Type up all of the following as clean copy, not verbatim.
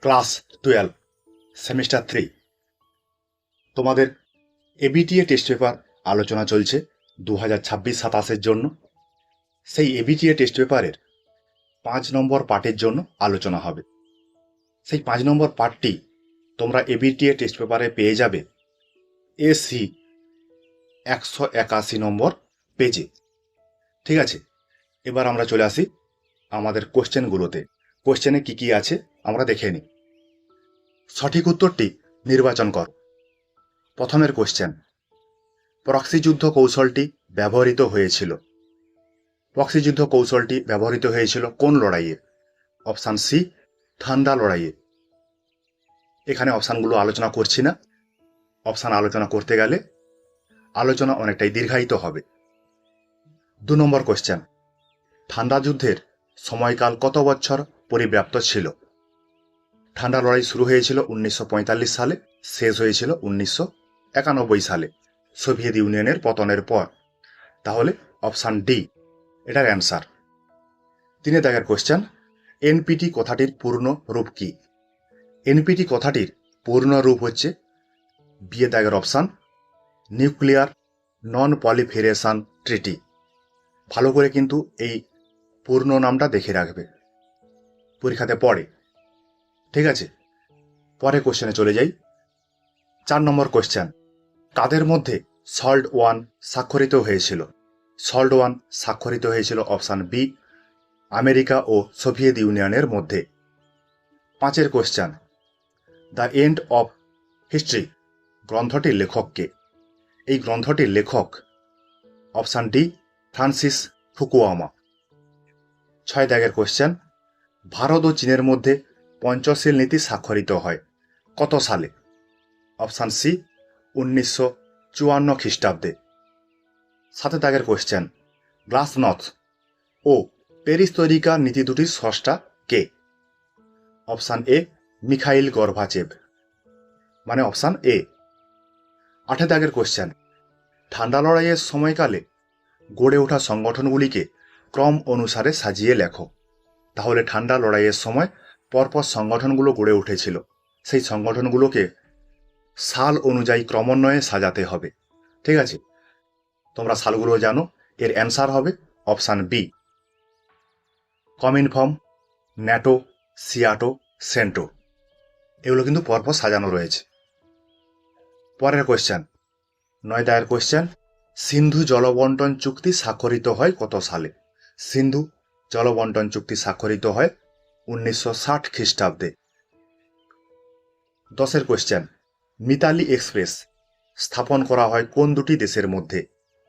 Class 12 semester 3 তোমাদের ABTA test paper আলোচনা চলছে 2026-27 জন্য। সেই এবিটিএ টেস্ট পেপারের 5 নম্বর পার্টের জন্য আলোচনা হবে। সেই 5 নম্বর পার্টটি তোমরা এবিটিএ টেস্ট পেপারে পেয়ে যাবে এসি 181 নম্বর পেজে। ঠিক আছে, এবার আমরা চলে আসি আমাদের কোশ্চেনগুলোতে। কোশ্চেনে কি কি আছে আমরা দেখে নিই। সঠিক উত্তরটি নির্বাচন কর। প্রথমের কোশ্চেন, প্রক্সি যুদ্ধ কৌশলটি ব্যবহৃত হয়েছিল। প্রক্সি যুদ্ধ কৌশলটি ব্যবহৃত হয়েছিল কোন লড়াইয়ে? অপশান সি, ঠান্ডা লড়াইয়ে। এখানে অপশানগুলো আলোচনা করছি না, অপশান আলোচনা করতে গেলে আলোচনা অনেকটাই দীর্ঘায়িত হবে। 2 নম্বর কোশ্চেন, ঠান্ডা যুদ্ধের সময়কাল কত বছর পরিব্যাপ্ত ছিল? ঠান্ডা লড়াই শুরু হয়েছিল 1945 সালে, শেষ হয়েছিল 1991 সালে সোভিয়েত ইউনিয়নের পতনের পর। তাহলে অপশান ডি এটার অ্যান্সার। 3 দাগের কোশ্চেন, এনপিটি কথাটির পূর্ণ রূপ কি? এনপিটি কথাটির পূর্ণ রূপ হচ্ছে বি দাগের অপশান, নিউক্লিয়ার নন পলিফেরেশন ট্রিটি। ভালো করে কিন্তু এই পূর্ণ নামটা দেখে রাখবে, পরীক্ষাতে পড়ে। ঠিক আছে, পরে কোশ্চেনে চলে যাই। 4 নম্বর কোশ্চেন, কাদের মধ্যে সল্ট ওয়ান স্বাক্ষরিত হয়েছিল? সল্ট ওয়ান স্বাক্ষরিত হয়েছিল অপশান বি, আমেরিকা ও সোভিয়েত ইউনিয়নের মধ্যে। 5 question, the end of history গ্রন্থটির লেখককে? এই গ্রন্থটির লেখক অপশান ডি, ফ্রান্সিস ফুকুয়ামা। 6 দাগের কোশ্চেন, ভারত ও চীনের মধ্যে পঞ্চশীল নীতি স্বাক্ষরিত হয় কত সালে? অপশান সি, 1954 খ্রিস্টাব্দে। 7 দাগের কোশ্চেন, গ্লাসনথ ও পেরিস্তরিকা নীতি দুটির স্রষ্টা কে? অপশান এ, মিখাইল গর্বাচেভ, মানে অপশান এ। 8 দাগের কোশ্চেন, ঠান্ডা লড়াইয়ের সময়কালে গড়ে ওঠা সংগঠনগুলিকে ক্রম অনুসারে সাজিয়ে লেখো। তাহলে ঠান্ডা লড়াইয়ের সময় পরপর সংগঠনগুলো গড়ে উঠেছিল, সেই সংগঠনগুলোকে সাল অনুযায়ী ক্রমান্বয়ে সাজাতে হবে। ঠিক আছে, তোমরা সালগুলো জানো, এর অ্যান্সার হবে অপশান বি, কমিনফর্ম, ন্যাটো, সিয়াটো, সেন্টো। এগুলো কিন্তু পরপর সাজানো রয়েছে। পরের কোশ্চেন, 9 দাগের কোশ্চেন, সিন্ধু জলবন্টন চুক্তি স্বাক্ষরিত হয় কত সালে? সিন্ধু জলবন্টন চুক্তি স্বাক্ষরিত হয় 1960 খ্রিস্টাব্দে। 10 কোশ্চেন, মিতালি এক্সপ্রেস স্থাপন করা হয় কোন দুটি দেশের মধ্যে?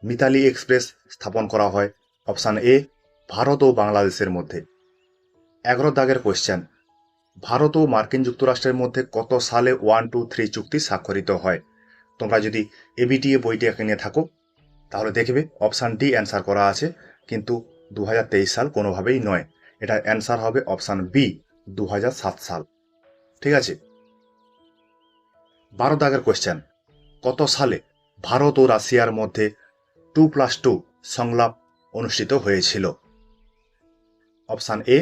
মিতালি এক্সপ্রেস স্থাপন করা হয় অপশান এ, ভারত ও বাংলাদেশের মধ্যে। 11 দাগের কোশ্চেন, ভারত ও মার্কিন যুক্তরাষ্ট্রের মধ্যে কত সালে 1-2-3 চুক্তি স্বাক্ষরিত হয়? তোমরা যদি এবিটিএ বইটি নিয়ে থাকো তাহলে দেখবে অপশান ডি অ্যান্সার করা আছে, কিন্তু 2023 সাল কোনোভাবেই নয়। এটার অ্যান্সার হবে অপশান বি, 2007 সাল। ঠিক আছে, 12 দাগের কোশ্চেন, কত সালে ভারত ও রাশিয়ার মধ্যে 2+2 সংলাপ অনুষ্ঠিত হয়েছিল? অপশান এ,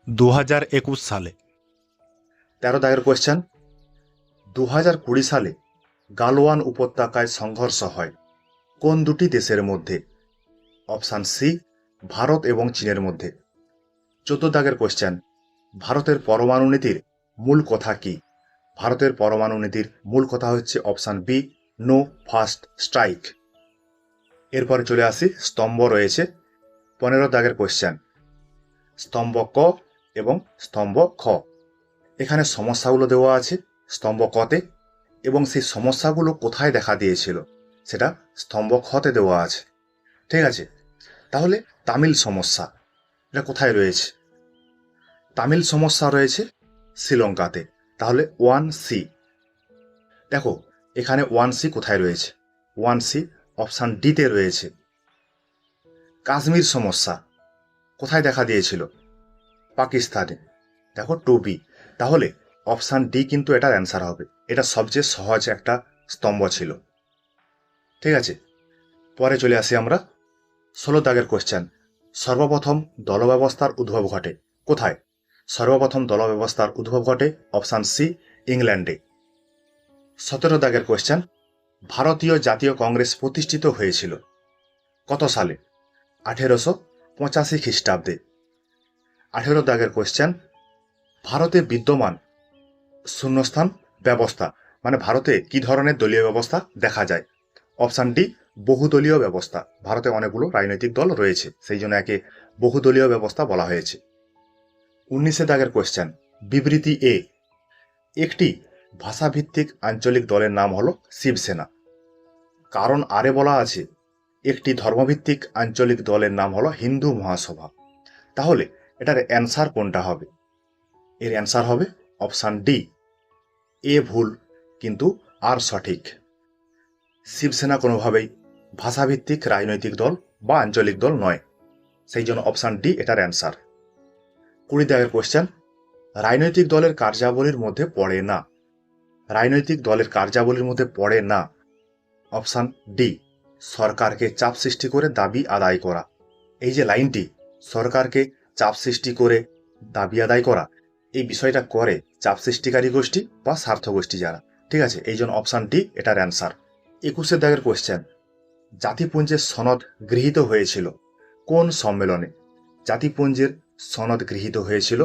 2021 সালে। 13 দাগের কোশ্চেন, 2020 সালে গালওয়ান উপত্যকায় সংঘর্ষ হয় কোন দুটি দেশের মধ্যে? অপশান সি, ভারত এবং চীনের মধ্যে। 14 দাগের কোশ্চেন, ভারতের পরমাণু নীতির মূল কথা কি? ভারতের পরমাণু নীতির মূল কথা হচ্ছে option B, no first strike. এরপরে চলে আসি, স্তম্ভ রয়েছে। 15 দাগের কোশ্চেন, স্তম্ভ ক এবং স্তম্ভ খ। এখানে সমস্যাগুলো দেওয়া আছে স্তম্ভ কতে, এবং সেই সমস্যাগুলো কোথায় দেখা দিয়েছিল সেটা স্তম্ভ খতে দেওয়া আছে। ঠিক আছে, তাহলে তামিল সমস্যা এটা কোথায় রয়েছে? তামিল সমস্যা রয়েছে শ্রীলঙ্কাতে। তাহলে 1C। দেখো এখানে 1C কোথায় রয়েছে? 1C অপশান ডিতে রয়েছে। কাশ্মীর সমস্যা কোথায় দেখা দিয়েছিল? পাকিস্তানে। দেখো 2B। তাহলে অপশান ডি কিন্তু এটার অ্যান্সার হবে। এটা সবচেয়ে সহজ একটা স্তম্ভ ছিল। ঠিক আছে, পরে চলে আসি আমরা 16 দাগের কোশ্চেন, সর্বপ্রথম দল ব্যবস্থার উদ্ভব ঘটে কোথায়? সর্বপ্রথম দল ব্যবস্থার উদ্ভব ঘটে অপশান সি ইংল্যান্ডে। 17 দাগের কোয়েশ্চেন, ভারতীয় জাতীয় কংগ্রেস প্রতিষ্ঠিত হয়েছিল কত সালে? 1885 খ্রিস্টাব্দে। 18 দাগের কোয়েশ্চেন, ভারতে বিদ্যমান শূন্যস্থান ব্যবস্থা মানে ভারতে কি ধরনের দলীয় ব্যবস্থা দেখা যায়? অপশান ডি বহুদলীয় ব্যবস্থা। ভারতে অনেকগুলো রাজনৈতিক দল রয়েছে, সেই জন্য একে বহুদলীয় ব্যবস্থা বলা হয়েছে। 19 দাগের কোয়েশ্চেন, বিবৃতি এ, একটি ভাষাভিত্তিক আঞ্চলিক দলের নাম হলো শিবসেনা। কারণ আরে বলা আছে একটি ধর্মভিত্তিক আঞ্চলিক দলের নাম হলো হিন্দু মহাসভা। তাহলে এটার অ্যান্সার কোনটা হবে? এর অ্যান্সার হবে অপশান ডি। এ ভুল কিন্তু আর সঠিক। শিবসেনা কোনোভাবেই ভাষাভিত্তিক রাজনৈতিক দল বা আঞ্চলিক দল নয়, সেই জন্য অপশান ডি এটার অ্যান্সার। 20 দাগের কোয়েশ্চেন, রাজনৈতিক দলের কার্যাবলীর মধ্যে পড়ে না। রাজনৈতিক দলের কার্যাবলীর মধ্যে পড়ে না অপশান ডি সরকারকে চাপ সৃষ্টি করে দাবি আদায় করা। এই যে লাইনটি, সরকারকে চাপ সৃষ্টি করে দাবি আদায় করা, এই বিষয়টা করে চাপ সৃষ্টিকারী গোষ্ঠী বা স্বার্থ গোষ্ঠী যারা, ঠিক আছে, এই জন্য অপশান ডি এটার অ্যান্সার। 21 দাগের কোয়েশ্চেন, জাতিপুঞ্জের সনদ গৃহীত হয়েছিল কোন সম্মেলনে? জাতিপুঞ্জের সনদ গৃহীত হয়েছিল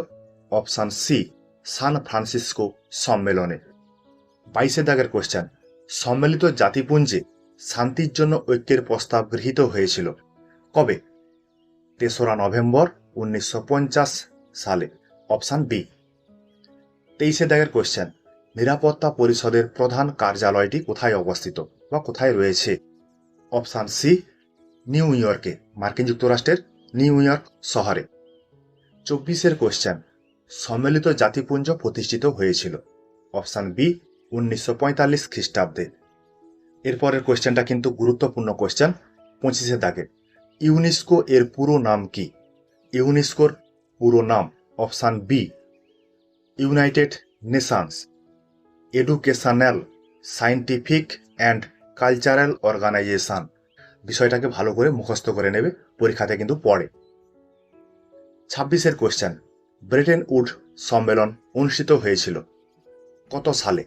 অপশান সি সান ফ্রান্সিসকো সম্মেলনে। 22 দাগের কোয়েশ্চেন, সম্মিলিত জাতিপুঞ্জে শান্তির জন্য ঐক্যের প্রস্তাব গৃহীত হয়েছিল কবে? 3রা নভেম্বর 1950 সালে। Option B. 23 দাগের কোয়েশ্চেন, নিরাপত্তা পরিষদের প্রধান কার্যালয়টি কোথায় অবস্থিত বা কোথায় রয়েছে? অপশান সি নিউ ইয়র্কে, মার্কিন যুক্তরাষ্ট্রের নিউ ইয়র্ক শহরে। 24 কোয়েশ্চেন, সম্মিলিত জাতিপুঞ্জ প্রতিষ্ঠিত হয়েছিল অপশান বি 1945 খ্রিস্টাব্দে। এরপরের কোয়েশ্চেনটা কিন্তু গুরুত্বপূর্ণ কোয়েশ্চেন। 25 দাগে, ইউনেস্কো এর পুরো নাম কি? ইউনেস্কোর পুরো নাম option B United Nations Educational Scientific and Cultural Organization. বিষয়টাকে ভালো করে মুখস্থ করে নেবে, পরীক্ষাতে কিন্তু পড়ে। 26 কোয়েশ্চেন, ব্রেটেন উডস সম্মেলন অনুষ্ঠিত হয়েছিল কত সালে?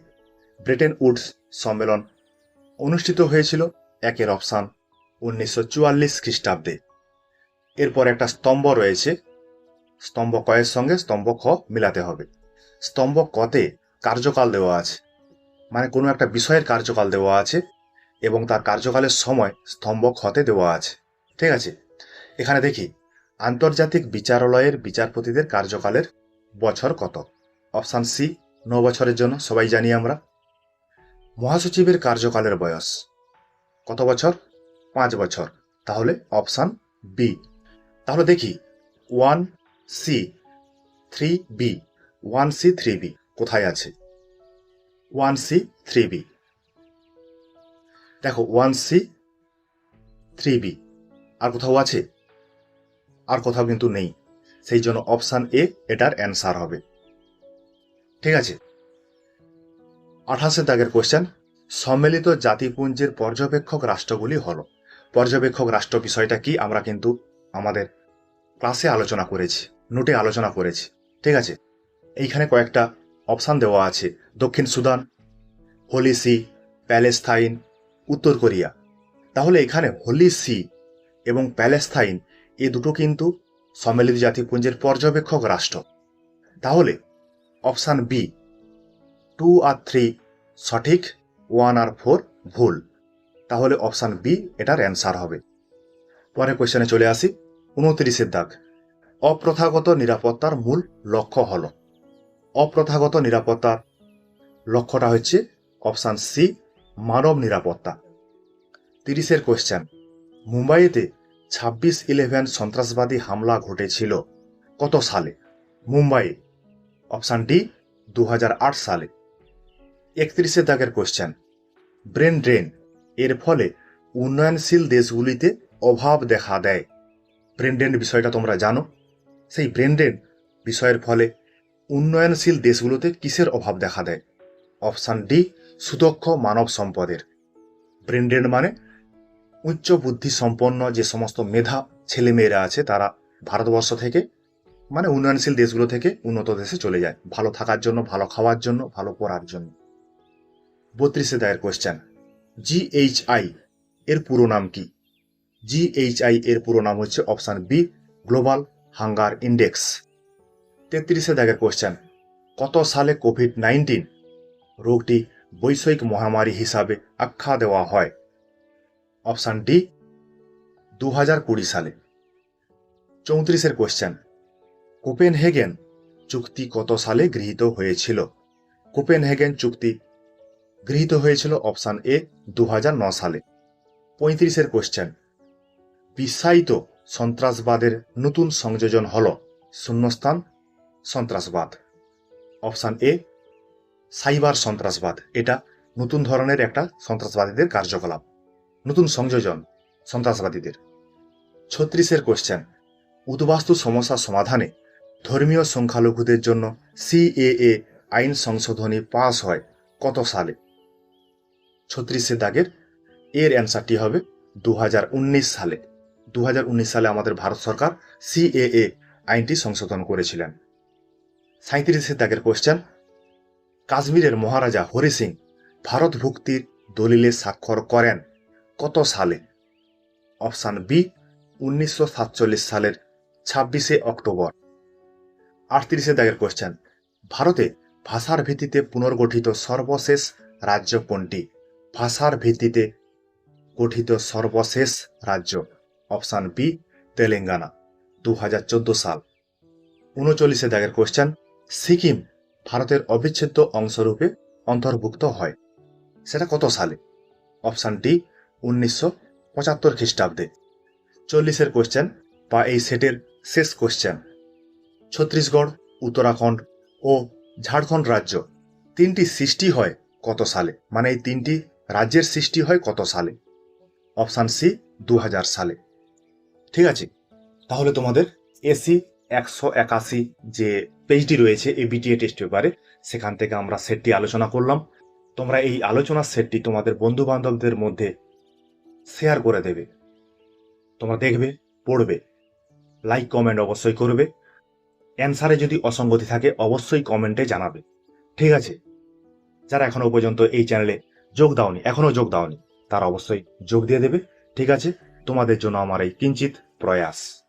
ব্রেটেন উডস সম্মেলন অনুষ্ঠিত হয়েছিল একের অপশান 1944 খ্রিস্টাব্দে। এরপর একটা স্তম্ভ রয়েছে, স্তম্ভ কয়ের সঙ্গে স্তম্ভ খ মিলাতে হবে। স্তম্ভ কতে কার্যকাল দেওয়া আছে, মানে কোনো একটা বিষয়ের কার্যকাল দেওয়া আছে এবং তার কার্যকালের সময় স্তম্ভ খতে দেওয়া আছে, ঠিক আছে। এখানে দেখি আন্তর্জাতিক বিচারালয়ের বিচারপতিদের কার্যকালের বছর কত? অপশান সি 9 বছরের জন্য, সবাই জানি আমরা। মহাসচিবের কার্যকালের বয়স কত বছর? 5 বছর, তাহলে অপশান বি। তাহলে দেখি 1C 3B 1C 3B কোথায় আছে? 1C 3B, দেখো 1C 3B আর কোথাও আছে? আর কোথাও কিন্তু নেই, সেই জন্য অপশান এ এটার অ্যান্সার হবে, ঠিক আছে। 28 দাগের কোয়েশ্চেন, সম্মিলিত জাতিপুঞ্জের পর্যবেক্ষক রাষ্ট্রগুলি হলো। পর্যবেক্ষক রাষ্ট্র বিষয়টা কি আমরা কিন্তু আমাদের ক্লাসে আলোচনা করেছি, নোটে আলোচনা করেছি, ঠিক আছে। এইখানে কয়েকটা অপশান দেওয়া আছে, দক্ষিণ সুদান, হোলি সি, প্যালেস্তাইন, উত্তর কোরিয়া। তাহলে এখানে হোলি সি এবং প্যালেস্তাইন এই দুটো কিন্তু সম্মিলিত জাতিপুঞ্জের পর্যবেক্ষক রাষ্ট্র। তাহলে অপশান বি 2 আর 3 সঠিক, 1 আর 4 ভুল, তাহলে অপশান বি এটার অ্যান্সার হবে। পরের কোয়েশ্চেনে চলে আসি। 29 দাগ, অপ্রথাগত নিরাপত্তার মূল লক্ষ্য হল। অপ্রথাগত নিরাপত্তার লক্ষ্যটা হচ্ছে অপশান সি মানব নিরাপত্তা। 30 কোয়েশ্চেন, মুম্বাইতে 26/11 সন্ত্রাসবাদী হামলা ঘটেছিল কত সালে? মুম্বাই, অপশান ডি 2008 সালে। 31 দাগের কোয়েশ্চেন, ব্রেন ড্রেন এর ফলে উন্নয়নশীল দেশগুলিতে অভাব দেখা দেয়। ব্রেন ড্রেন বিষয়টা তোমরা জানো, সেই ব্রেন ড্রেন বিষয়ের ফলে উন্নয়নশীল দেশগুলোতে কিসের অভাব দেখা দেয়? অপশান ডি সুদক্ষ মানব সম্পদের। ব্রেন ড্রেন মানে উচ্চ বুদ্ধি সম্পন্ন যে সমস্ত মেধা ছেলেমেয়েরা আছে তারা ভারতবর্ষ থেকে মানে উন্নয়নশীল দেশগুলো থেকে উন্নত দেশে চলে যায় ভালো থাকার জন্য, ভালো খাওয়ার জন্য, ভালো পড়ার জন্য। 32 দাগের কোশ্চেন, জিএইচআই এর পুরো নাম কি? জিএইচআই এর পুরো নাম হচ্ছে option B, Global Hunger Index. 33 দাগের কোশ্চেন, কত সালে কোভিড-19 রোগটি বৈশ্বিক মহামারী হিসাবে আখ্যা দেওয়া হয়? অপশন ডি, 2020 সালে। 34 কোশ্চেন, কোপেনহেগেন চুক্তি কত সালে গৃহীত হয়েছিল? কোপেনহেগেন চুক্তি গৃহীত হয়েছিল অপশন এ, 2009 সালে। 35 কোশ্চেন, বিশ্বায়িত সন্ত্রাসবাদের নতুন সংযোজন হল শূন্যস্থান সন্ত্রাসবাদ। অপশন এ, সাইবার সন্ত্রাসবাদ। এটা নতুন ধরনের একটা সন্ত্রাসবাদীদের কার্যকলাপ, নতুন সংযোজন সন্ত্রাসবাদীদের। 36 কোশ্চেন, উদ্বাস্তু সমস্যা সমাধানে ধর্মীয় সংখ্যালঘুদের জন্য সিএএ আইন সংশোধনী পাস হয় কত সালে? 36 দাগের এর অ্যান্সারটি হবে 2019 সালে। 2019 সালে আমাদের ভারত সরকার সিএএ আইনটি সংশোধন করেছিলেন। 37 দাগের কোশ্চেন, কাশ্মীরের মহারাজা হরি সিং ভারত ভুক্তির দলিলে স্বাক্ষর করেন কত সালে? অপশন বি, 1947 সালের 26 অক্টোবর। 38 দাগের কোশ্চেন, ভারতে ভাষার ভিত্তিতে পুনর্গঠিত সর্বশেষ রাজ্য কোনটি? ভাষার ভিত্তিতে গঠিত সর্বশেষ রাজ্য অপশন বি, তেলেঙ্গানা, 2014 সাল। 39 দাগের কোশ্চেন, সিকিম ভারতের অবিচ্ছেদ্য অংশরূপে অন্তর্ভুক্ত হয়, সেটা কত সালে? অপশন ডি, 1975 খ্রিস্টাব্দে। 40 কোশ্চেন বা এই সেটের শেষ কোশ্চেন, ছত্তিশগড়, উত্তরাখণ্ড ও ঝাড়খণ্ড রাজ্য তিনটি সৃষ্টি হয় কত সালে? মানে এই তিনটি রাজ্যের সৃষ্টি হয় কত সালে? অপশন সি, 2000 সালে। ঠিক আছে, তাহলে তোমাদের এসি 181 যে পেজটি রয়েছে এবিটিএ টেস্ট পেপারে, সেখান থেকে আমরা সেটটি আলোচনা করলাম। তোমরা এই আলোচনার সেটটি তোমাদের বন্ধু বান্ধবদের মধ্যে শেয়ার করে দেবে। তোমরা দেখবে, পড়বে, লাইক কমেন্ট অবশ্যই করবে। অ্যান্সারে যদি অসঙ্গতি থাকে অবশ্যই কমেন্টে জানাবে। ঠিক আছে, যারা এখনো পর্যন্ত এই চ্যানেলে এখনো যোগ দাওনি, তারা অবশ্যই যোগ দিয়ে দেবে। ঠিক আছে, তোমাদের জন্য আমার এই কিঞ্চিত প্রয়াস।